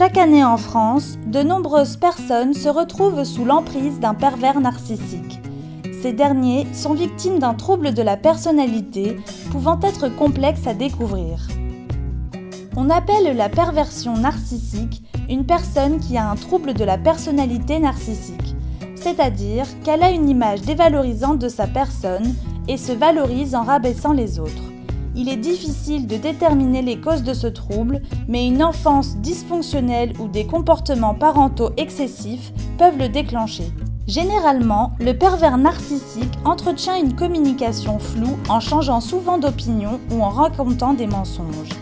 Chaque année en France, de nombreuses personnes se retrouvent sous l'emprise d'un pervers narcissique. Ces derniers sont victimes d'un trouble de la personnalité pouvant être complexe à découvrir. On appelle la perversion narcissique une personne qui a un trouble de la personnalité narcissique, c'est-à-dire qu'elle a une image dévalorisante de sa personne et se valorise en rabaissant les autres. Il est difficile de déterminer les causes de ce trouble, mais une enfance dysfonctionnelle ou des comportements parentaux excessifs peuvent le déclencher. Généralement, le pervers narcissique entretient une communication floue en changeant souvent d'opinion ou en racontant des mensonges.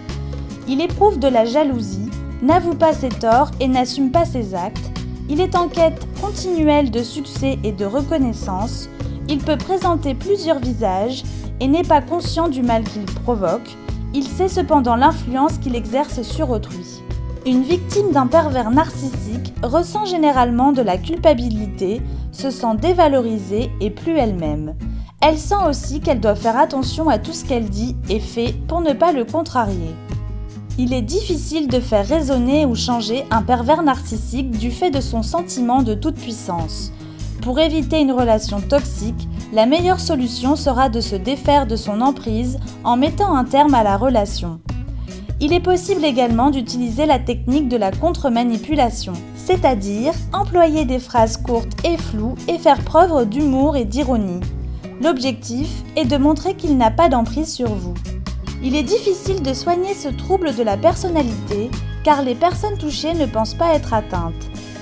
Il éprouve de la jalousie, n'avoue pas ses torts et n'assume pas ses actes. Il est en quête continuelle de succès et de reconnaissance. Il peut présenter plusieurs visages et n'est pas conscient du mal qu'il provoque. Il sait cependant l'influence qu'il exerce sur autrui. Une victime d'un pervers narcissique ressent généralement de la culpabilité, se sent dévalorisée et plus elle-même. Elle sent aussi qu'elle doit faire attention à tout ce qu'elle dit et fait pour ne pas le contrarier. Il est difficile de faire raisonner ou changer un pervers narcissique du fait de son sentiment de toute puissance. Pour éviter une relation toxique, la meilleure solution sera de se défaire de son emprise en mettant un terme à la relation. Il est possible également d'utiliser la technique de la contre-manipulation, c'est-à-dire employer des phrases courtes et floues et faire preuve d'humour et d'ironie. L'objectif est de montrer qu'il n'a pas d'emprise sur vous. Il est difficile de soigner ce trouble de la personnalité car les personnes touchées ne pensent pas être atteintes.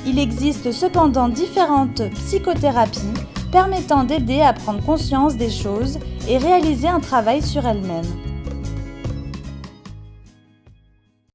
Il existe cependant différentes psychothérapies permettant d'aider à prendre conscience des choses et réaliser un travail sur elles-mêmes.